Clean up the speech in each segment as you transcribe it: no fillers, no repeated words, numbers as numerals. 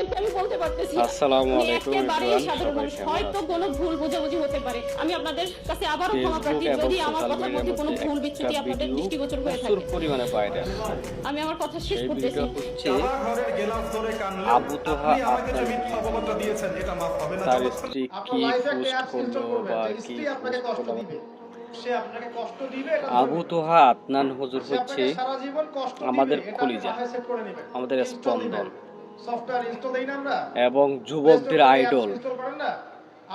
আপনাদেরকে আমি বলতে পারতেছি না। আসসালামু আমি আলাইকুম একেবারেই এভরিওয়ান, সাধারণ সবাই মানুষ, কেমন হয়তো আছেন? কোনো ভুল বোঝাবুঝি হতে পারে। আমি আপনাদের কাছে আবারও ক্ষমা ফেসবুক প্রার্থী এবং যদি আমার সোশ্যাল কথার মিডিয়ার মধ্যে কোনো মধ্যে ভুল একটা বিচ্যুতি আপনাদের ভিডিও দৃষ্টিগোচর হয়ে প্রচুর থাকে। পরিমাণে ভাইরাল। আমি আমার কথা শেষ সেই করতেছি। ভিডিওটা হচ্ছে ঘরের গেলাস ধরে কানলেও আবু তোহা আপনি আমাকে যে আদনান মিথ্যা অপবাদটা দিয়েছেন এটা মাফ হবে না তার যতক্ষণ স্ত্রী আপনার কি লাইফে একটা পোস্ট অ্যাপস করলো ইনস্টল করবেন বা যে কি স্ত্রী আপনাকে পোস্ট কষ্ট করলো। দিবে, সে আপনাকে কষ্ট দিবে এটা আবু ধরবেন। তোহা আদনান হুজুর সে হচ্ছে আপনাকে সারা জীবন কষ্ট দিবে আমাদের এটা আপনি কলিজা, মাথায় সেট করে নেবেন। আমাদের ইনস্টল স্পন্দন দিবেন, সফটওয়্যার ইনস্টল দেই না আমরা, এবং প্লে স্টোর যুবকদের থেকে অ্যাপস আইডল। ইনস্টল করেন না,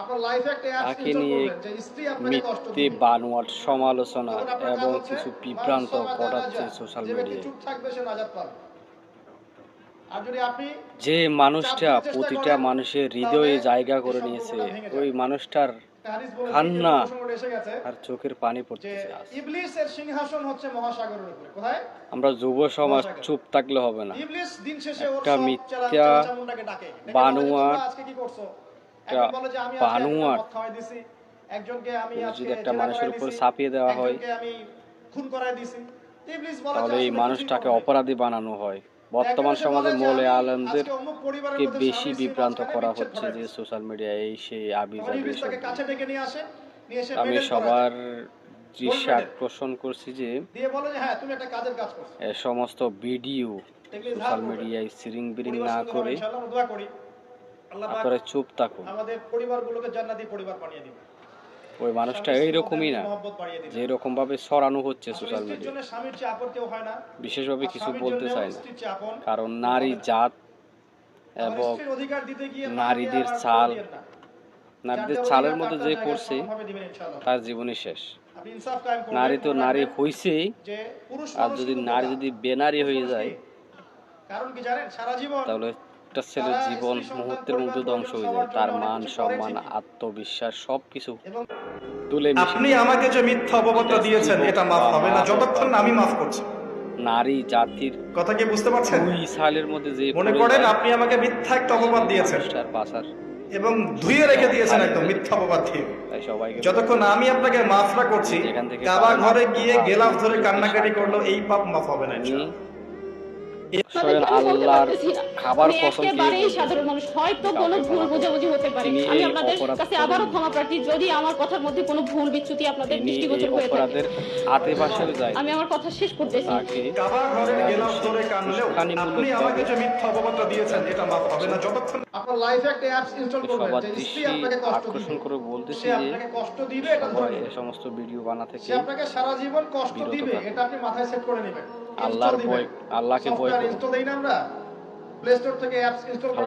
আপনার লাইফে একটা অ্যাপস তাকে ইনস্টল নিয়ে করবেন যে স্ত্রী আপনাকে কষ্ট মিথ্যে দিবে। বানোয়াট সমালোচনা তখন আপনার কাজ এবং হচ্ছে কিছু মান বিভ্রান্ত সমাজা ঘটাচ্ছে নাজা, সোশ্যাল যে ব্যক্তি মিডিয়ায়। চুপ থাকবে সে নাজাত পাবে। আর যদি আপনি যে চাপ মানুষটা দিতে চেষ্টা প্রতিটা করেন মানুষের তাহলে হৃদয়ে জায়গা এই করে নিয়েছে, সম্পর্কটা ভেঙে ওই যাবে। মানুষটার একটা হাদিস বলেছে, এরকম কান্না প্রসঙ্গটা এসে গেছে আর চোখের পানি যে পড়তেছে আজ। ইবলিসের সিংহাসন হচ্ছে মহাসাগরের উপরে। কোথায়? আমরা যুব সমাজ মহাসাগরে। চুপ থাকলে হবে না। ইবলিস দিন শেষে ওর একটা সব মিথ্যা চামচামুন্ডাকে ডাকে, ডেকে বলে যে, বানোয়াট, তোমরা আজকে কি করছো? একটা একজন বলে যে আমি আজকে একজনকে বানোয়াট মদ খাওয়াই দিছি, একজনকে আমি যদি আজকে একটা জেনা মানুষের করাই উপর দিছি, চাপিয়ে দেওয়া হয়, একজনকে আমি খুন করাই দিছি। ইবলিস বলে যে তাহলে এই আসলে কিছুই মানুষটাকে করো নাই। অপরাধী বানানো হয়। বর্তমান একজন এসে সমাজে বলে যে মৌলে আমি আলেমদেরকে আজকে অমুক পরিবারের মধ্যে বেশি স্বামী স্ত্রীর বিভ্রান্ত মাঝখানে করা বিচ্ছেদ হচ্ছে ঘটাই যে দিছি। সোশ্যাল মিডিয়ায় এই সেই আবি তখন যাবি ইবলিস এসব তাকে দিয়ে। কাছে ডেকে নিয়ে আসে, নিয়ে এসে আমি মেডেল করায় সবার দেয়, গোল্ড দৃষ্টি মেডেল আকর্ষণ করছি যে দিয়ে বলে যে হ্যাঁ তুমি একটা কাজের কাজ করছো, এ সমস্ত ভিডিও এগুলি ধার সোশ্যাল করবেন। মিডিয়ায় সিরিং বিরিং পরিবার না সুন্দর হবে করে ইনশাআল্লাহ, আমরা দোয়া করি আল্লাহ পাক আপনারা চুপ থাকুন। আমাদের পরিবারগুলোকে জান্নাতি পরিবার বানিয়ে দিবেন। ওই মানুষটা স্বামী স্ত্রীর মধ্যে এইরকমই না মহব্বত বাড়িয়ে দিবেন। যে এরকম ভাবে ছড়ানো হচ্ছে আসলে সোশ্যাল স্ত্রীর জন্য মিডিয়ায়। স্বামীর চেয়ে আপন কেউ হয় না, বিশেষভাবে আর কিছু স্বামীর বলতে জন্যও চাই না, স্ত্রীর চেয়ে আপন কারণ কেউ নারী হবে না। জাত আবার এবং স্ত্রীর অধিকার দিতে গিয়ে মাকে নারীদের আবার চাল, দিয়েন না। যার নারীদের যার চালের অধিকার মধ্যে তার যে তার জায়গায় পড়ছে সমানভাবে দিবেন ইনশাআল্লাহ। তার জীবনই শেষ। আপনি ইনসাফ কায়েম করবেন। নারী তো মনে নারী রাখবেন হইছেই, যে পুরুষ আর মানুষ যদি শুধু নারী বোকা, যদি বেনারী পুরুষ হয়ে মানুষ যায় কি? কারণ কি জানেন, সারা জীবন তাহলে একটা ছেলের তারা জীবন স্ত্রী সন্তান মুহূর্তের মধ্যে পরিবার ধ্বংস পরিজন হয়ে সবার যায়। জন্য তার অনেক মান কিছু করে সম্মান ঠিকই, আত্মবিশ্বাস সবকিছু এবং তুলে মিশে আপনি যায়। আমাকে যে মিথ্যা অপবাদটা সেটা দিয়েছেন স্ত্রী এটা হোক মাফ বা হবে না মা হোক যতক্ষণ না বা আমি বোন মাফ হোক। করছি। নারী জাতির কথা কি বুঝতে পারছেন? দুই সালের মধ্যে যে মনে পড়ে করেন যায় আপনি আমাকে মিথ্যা একটা অপবাদ সেই দিয়েছেন মানুষটার বাঁচার এবং ধুয়ে রেখে দিয়েছেন হারিয়ে একদম ফেলে। মিথ্যা অপবাদ দিয়ে। তাই সবাইকে যতক্ষণ বলবো, আমি আপনাকে মাফ না করছি, যেখান থেকে কাবা পারেন ঘরে গিয়ে আত্মঘাত, গেলাফ ধরে নিজেকে কান্নাকাটি শান্ত করলো, করুন। এই পাপ মাফ হবে না আমি ইনশাআল্লাহ। স্বয়ং আপনাদেরকে আমি বলতে আল্লাহর পারতেছি না। খাবার আমি কসম খেয়ে একেবারেই বলতেছি, সাধারণ মানুষ, হয়তো আমি কোনো কাউকে ভুল ক্ষমা করব না। বোঝাবুঝি হতে পারে। তিনি আমি এই আপনাদের অপরাধ কাছে আবারও করেননি, ক্ষমা প্রার্থী যদি আমার কথার মধ্যে কোনো ভুল বিচ্যুতি আপনাদের তিনি এই দৃষ্টিগোচর হয়ে থাকে। অপরাধের আশেপাশেও যায় আমি আমার কথা শেষ করতেছি। তাকে কাবা ঘরের গেলাফ ধরে কানলেও আপনি আমাকে যে মিথ্যা অপবাদটা দিয়েছেন এটা মাফ হবে না যতক্ষণ আপনার লাইফে একটা অ্যাপস ইনস্টল করবেন সবার যে স্ত্রী দৃষ্টি আপনাকে কষ্ট আকর্ষণ দিবে, করে বলতেছি সে যে আপনাকে কষ্ট দিবে এটা সবাই ধরবেন। এ সমস্ত ভিডিও বানা সে থেকে আপনাকে সারা জীবন কষ্ট বিরত দিবে থাকুন। এটা আপনি মাথায় সেট করে নেবেন। আল্লাহর ইনস্টল দিবেন, ভয়, আল্লাহকে ভয় সফটওয়্যার করুন। ইনস্টল দেই না আমরা, প্লে স্টোর থেকে অ্যাপস ইনস্টল